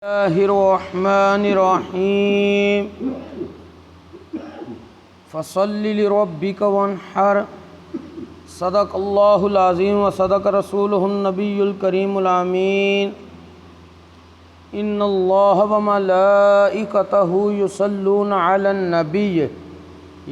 اللہ الرحمن الرحیم فصل لربک وانحر صدق اللہ العظیم و صدق رسولہ النبی الکریم الامین ان اللہ وملائکتہ یصلون علی النبی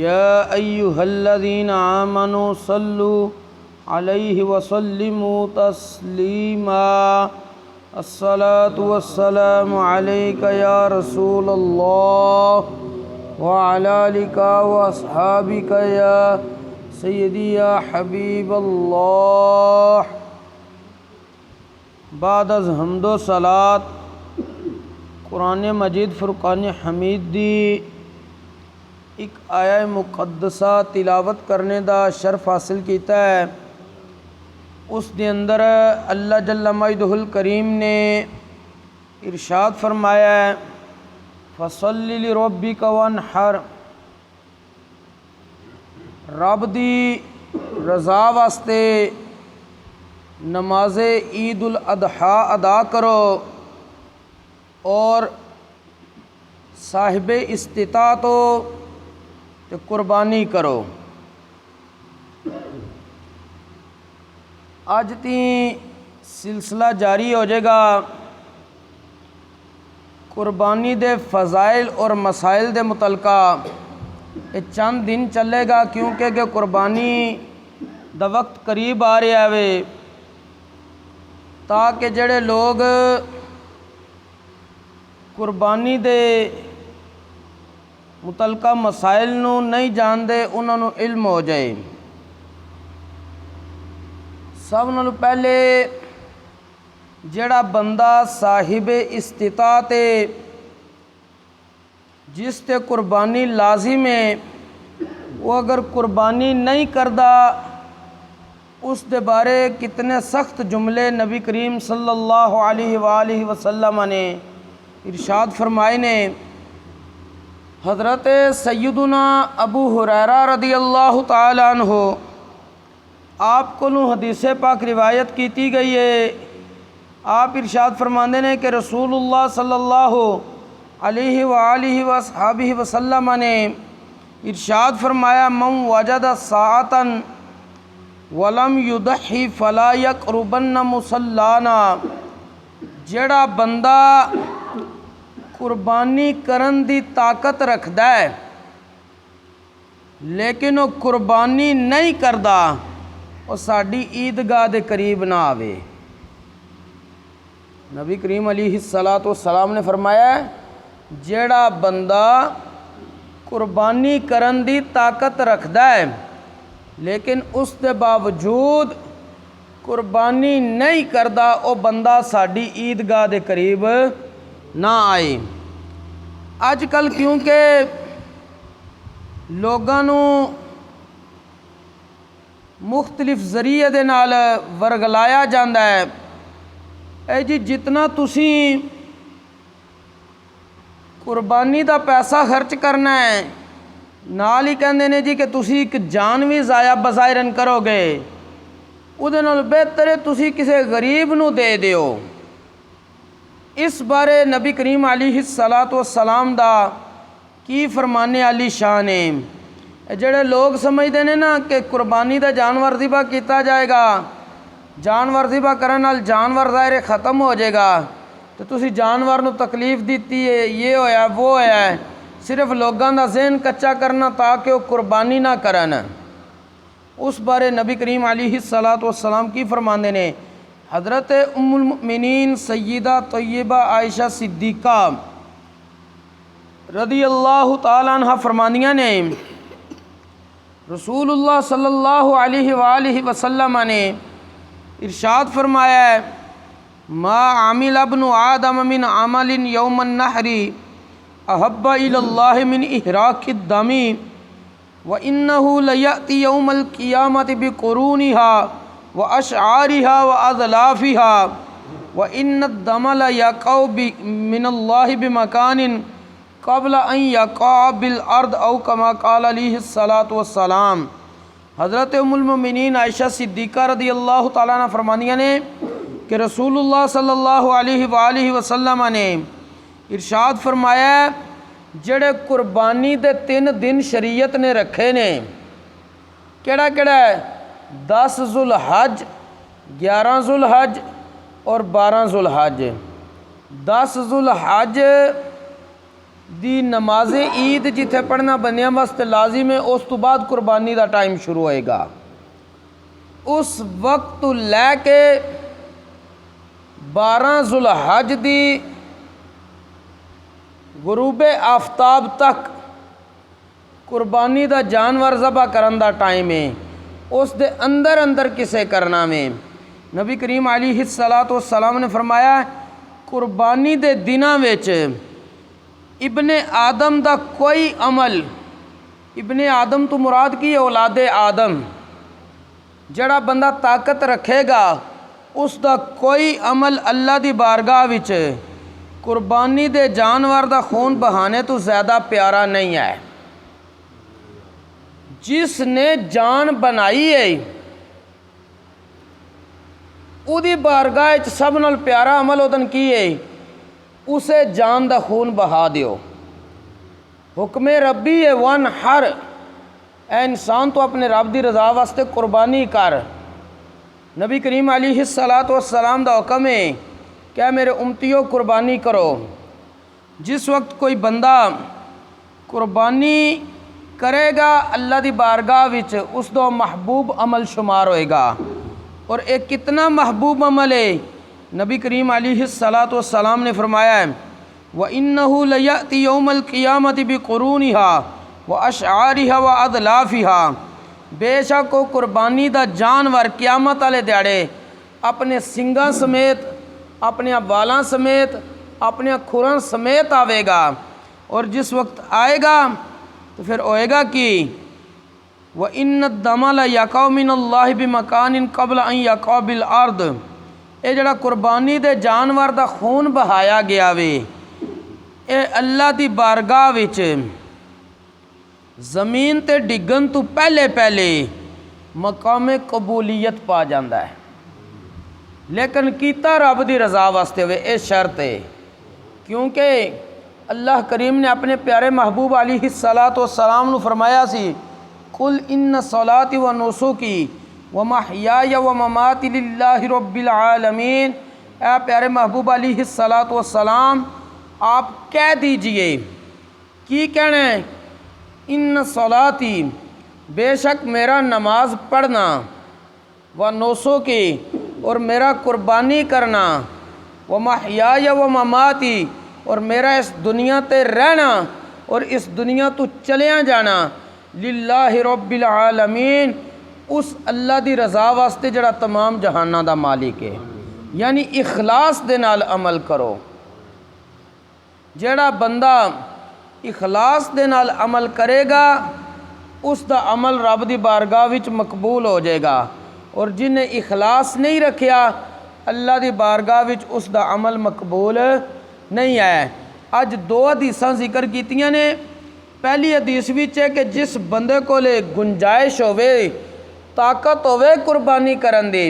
یا ایہا الذین آمنوا صلوا علیہ وسلموا تسلیما الصلاة والسلام علیک یا رسول اللہ وعلی آلک واصحابک یا سیدی یا حبیب اللہ۔ بعد از حمد و صلاۃ قرآن مجید فرقان حمید دی ایک آیہ مقدسہ تلاوت کرنے دا شرف حاصل کیتا ہے۔ اس دے اندر اللہ جل مجدہ الکریم نے ارشاد فرمایا ہے فصل لربک وانحر، رب دی رضا واسطے نماز عید الاضحیٰ ادا کرو اور صاحب استطاعت ہو تو قربانی کرو۔ اج تی سلسلہ جاری ہو جائے گا قربانی دے فضائل اور مسائل دے متعلقہ۔ یہ چند دن چلے گا کیونکہ کہ قربانی دا وقت قریب آ رہا ہے، تاکہ جڑے لوگ قربانی دے متعلقہ مسائل نو نہیں جاندے انہوں نو علم ہو جائے۔ سب نالوں پہلے جڑا بندہ صاحب استطاعت ہے جس تے قربانی لازم ہے، وہ اگر قربانی نہیں کردا اس دے بارے کتنے سخت جملے نبی کریم صلی اللہ علیہ وآلہ وسلم نے ارشاد فرمائے نے۔ حضرت سیدنا ابو ہریرہ رضی اللہ تعالی عنہ آپ کو حدیث پاک روایت کیتی گئی ہے۔ آپ ارشاد فرماندے نے کہ رسول اللہ صلی اللہ علیہ وآلہ وصحبہ وسلم نے ارشاد فرمایا من وجد ساعتا ولم یضحی فلا یقربن مصلانا، جڑا بندہ قربانی کرن دی طاقت رکھدا ہے لیکن وہ قربانی نہیں کردا، اور ساڈی عیدگاہ دے قریب نہ آوے۔ نبی کریم علیہ السلام نے فرمایا جیڑا بندہ قربانی کرن دی طاقت رکھدا ہے لیکن اس دے باوجود قربانی نہیں کردا، او بندہ ساڈی عیدگاہ دے قریب نہ آئے۔ اج کل کیونکہ لوگاں نو مختلف ذریعے دے نال ورگلایا جاندہ ہے، اے جی جتنا تسی قربانی دا پیسہ خرچ کرنا ہے نال ہی کہندے نے جی کہ تسی ایک جان بھی ضائع بظاہراً کرو گے، اودے نال بہتر ہے تسی کسے غریب نو دے دیو۔ اس بارے نبی کریم علیہ السلام دا کی فرمانے علی شان ہے۔ جڑے لوگ سمجھتے ہیں نا کہ قربانی دا جانور ذبح کیتا جائے گا، جانور ذبح کرن نال جانور ظاہر ختم ہو جائے گا، تو تسی جانور نو تکلیف دیتی ہے، یہ ہویا وہ ہویا ہے، صرف لوگاں دا ذہن کچا کرنا تاکہ وہ قربانی نہ کرن۔ اس بارے نبی کریم علیہ السلام کی فرماندے نے۔ حضرت ام المؤمنین سیدہ طیبہ عائشہ صدیقہ رضی اللہ تعالیٰ عنہ فرماندیاں نے رسول اللہ صلی اللہ علیہ وآلہ وسلم نے ارشاد فرمایا ہے ما عمل ابن آدم من عمل یوم النحر احب الی اللہ من احراق الدم وانہ لیأتی یوم القیامت بقرونها واشعارها واضلافها وان الدم لیقع من اللہ بمکان قبل ان یقع بالارض او کما قال علیہ السلام۔ حضرت ام المؤمنین عائشہ صدیقہ رضی اللہ تعالیٰ عنہ فرماندیاں نے کہ رسول اللہ صلی اللہ علیہ وآلہ وسلم نے ارشاد فرمایا ہے جڑے قربانی دے 3 دن شریعت نے رکھے نے، کیڑا کیڑا ہے؟ 10 ذوالحج، 11 ذوالحج اور 12 ذوالحج۔ 10 ذوالحج دی نماز عید جتھے پڑھنا بندیاں واسطے لازم ہے، اس تو بعد قربانی دا ٹائم شروع ہوئے گا۔ اس وقت تو لے کے 12 ذوالحج دی غروب آفتاب تک قربانی دا جانور ذبح کرن دا ٹائم ہے، اس دے اندر اندر کسے کرنا میں نبی کریم علیہ الصلاۃ والسلام نے فرمایا قربانی دے دناں وچ ابن آدم دا کوئی عمل، ابن آدم تو مراد کی اولاد آدم، جڑا بندہ طاقت رکھے گا اس دا کوئی عمل اللہ دی بارگاہ وچ قربانی دے جانور دا خون بہانے تو زیادہ پیارا نہیں ہے۔ جس نے جان بنائی ہے او دی بارگاہ وچ سب نال پیارا عمل اودن کی ہے اسے جان دا خون بہا دیو۔ حکم ربی ہے ون ہر، اے انسان تو اپنے رب دی رضا واسطے قربانی کر۔ نبی کریم علیہ الصلاۃ والسلام دا حکم ہے کہ میرے امتیوں قربانی کرو۔ جس وقت کوئی بندہ قربانی کرے گا اللہ دی بارگاہ وچ اس دا محبوب عمل شمار ہوئے گا، اور ایک کتنا محبوب عمل ہے نبی کریم علیہ الصلاۃ والسلام نے فرمایا ہے وَإِنَّهُ لَيَأْتِي يَوْمَ الْقِيَامَةِ بِقُرُونِهَا وَأَشْعَارِهَا وَأَضْلَافِهَا، بے شک وہ قربانی دا جانور قیامت والے دیہڑے اپنے سنگاں سمیت، اپنے والاں سمیت، اپنے کھراں سمیت آوے گا، اور جس وقت آئے گا تو پھر ہوئے گا کہ وَإِنَّ الدَّمَ لَيَقَعُ مِنَ اللَّهِ بِمَكَانٍ قَبْلَ أَن يَقَعَ بِالْأَرْضِ، اے جڑا قربانی دے جانور دا خون بہایا گیا وے اے اللہ دی بارگاہ وچ زمین تے ڈگن تو پہلے پہلے مقام قبولیت پا جاندا ہے، لیکن کیتا رب دی رضا واسطے ہوئے، اے شرط ہے، کیونکہ اللہ کریم نے اپنے پیارے محبوب علیہ الصلاۃ والسلام نو فرمایا سی قل ان صلاتی و نسکی و محیای و مماتی للہ رب العالمین، اے پیارے محبوب علیہ الصلاۃ والسلام آپ کہہ دیجئے، کی کہنا ہے؟ ان صلاتی، بے شک میرا نماز پڑھنا، و نسکی، اور میرا قربانی کرنا، و محیای و مماتی، اور میرا اس دنیا تے رہنا اور اس دنیا تو چلیاں جانا، للہ رب العالمین، اس اللہ دی رضا واسطے جڑا تمام جہاناں دا مالک ہے، یعنی اخلاص دے نال عمل کرو۔ جڑا بندہ اخلاص دے نال عمل کرے گا اس دا عمل رب دی بارگاہ وچ مقبول ہو جائے گا، اور جن نے اخلاص نہیں رکھیا اللہ دی بارگاہ وچ اس دا عمل مقبول نہیں ہے۔ اج 2 حدیثاں ذکر کیتیاں نے، پہلی حدیث وچ ہے کہ جس بندے کو لے گنجائش ہوئے، طاقت ہوئے قربانی کرن دی،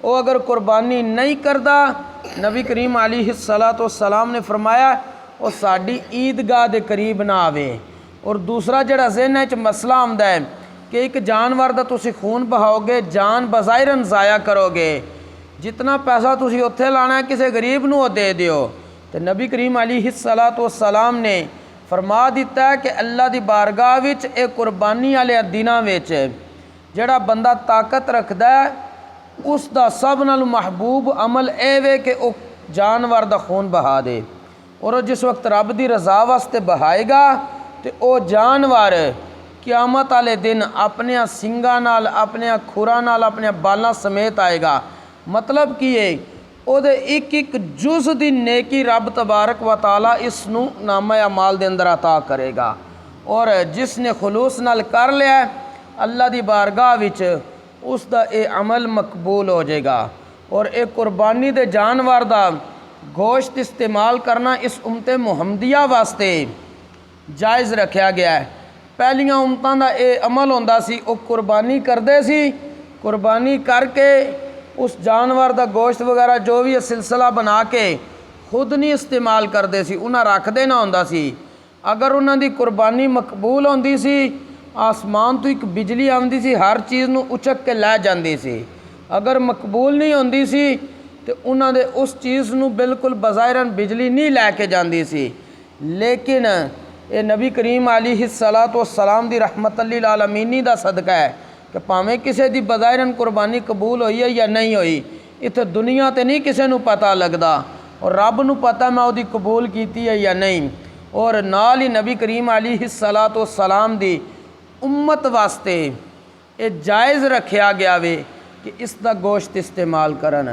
وہ اگر قربانی نہیں کردا نبی کریم علیہ الصلاۃ والسلام نے فرمایا وہ ساڈی عیدگاہ دے قریب نہ آوے۔ اور دوسرا جڑا ذہن وچ مسئلہ آمدا ہے کہ ایک جانور دا تسی خون بہاؤ گے، جان بظاہراً ضائع کرو گے، جتنا پیسہ تسی اتھے لانا ہے کسے غریب نو دے دیو، تو نبی کریم علیہ الصلاۃ والسلام نے فرما دیتا ہے کہ اللہ دی بارگاہ وچ اے قربانی والے دناں وچ جڑا بندہ طاقت رکھدا ہے اس دا سب نال محبوب عمل اے وے کہ او جانور دا خون بہا دے، اور جس وقت رب دی رضا واسطے بہائے گا تو او جانور قیامت والے دن اپنے سنگاں نال، اپنے کھراں نال، اپنے بالاں سمیت آئے گا۔ مطلب کی ہے او دے ایک ایک جز دی نیکی رب تبارک و تعالیٰ اس نو نامہ اعمال دے اندر عطا کرے گا، اور جس نے خلوص نال کر لیا ہے اللہ دی بارگاہ وچ اس دا اے عمل مقبول ہو جائے گا۔ اور اے قربانی دے جانور دا گوشت استعمال کرنا اس امت محمدیہ واسطے جائز رکھیا گیا ہے۔ پہلیاں امتاں دا اے عمل ہوندا سی، او قربانی کردے سی، قربانی کر کے اس جانور دا گوشت وغیرہ جو بھی سلسلہ بنا کے خود نہیں استعمال کرتے سی، انہاں رکھ دینا ہوندا سی۔ اگر انہاں دی قربانی مقبول ہوندی سی، آسمان تو ایک بجلی آندی سی، ہر چیز نو اچک کے لے جاندی سی۔ اگر مقبول نہیں ہوندی سی تو انہاں دے اس چیز نو بالکل بظاہراً بجلی نہیں لے کے جاندی سی۔ لیکن اے نبی کریم علیہ السلام دی رحمت للعالمینی دا صدقہ ہے کہ پاویں کسے دی بظاہراً قربانی قبول ہوئی ہے یا نہیں ہوئی، اتنے دنیا تے نہیں کسے نو پتہ لگدا، اور رب نو پتہ میں دی قبول کیتی ہے یا نہیں۔ اور نال ہی نبی کریم علیہ السلام دی امت واسطے یہ جائز رکھیا گیا وے کہ اس دا گوشت استعمال کرن،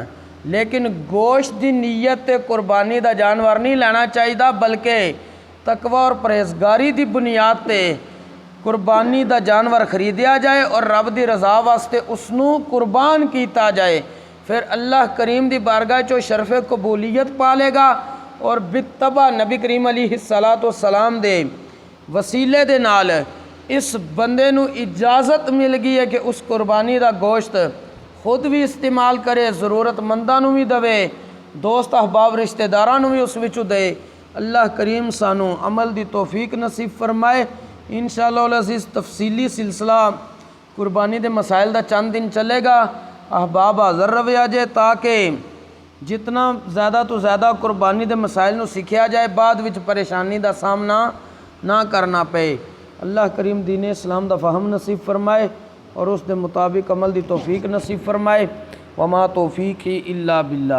لیکن گوشت دی نیت تے قربانی دا جانور نہیں لینا چاہیے، بلکہ تقوی اور پرہیزگاری دی بنیاد تے قربانی دا جانور خریدیا جائے اور رب دی رضا واسطے اس نو قربان کیتا جائے، پھر اللہ کریم دی بارگاہ چو شرف قبولیت پالے گا، اور بتبع نبی کریم علیہ السلام دے وسیلے دے نال اس بندے نو اجازت مل گئی ہے کہ اس قربانی دا گوشت خود بھی استعمال کرے، ضرورت منداں نو بھی دے، دوست احباب رشتہ داراں نو بھی اس وچوں دے۔ اللہ کریم سانو عمل دی توفیق نصیب فرمائے۔ انشاءاللہ العزیز تفصیلی سلسلہ قربانی دے مسائل دا چند دن چلے گا، احباب حاضر رویا جے تاکہ جتنا زیادہ تو زیادہ قربانی دے مسائل نو سیکھیا جائے، بعد وچ پریشانی دا سامنا نہ کرنا پے۔ اللہ کریم دین اسلام دا فہم نصیب فرمائے اور اس دے مطابق عمل دی توفیق نصیب فرمائے۔ وما توفیقی الا باللہ۔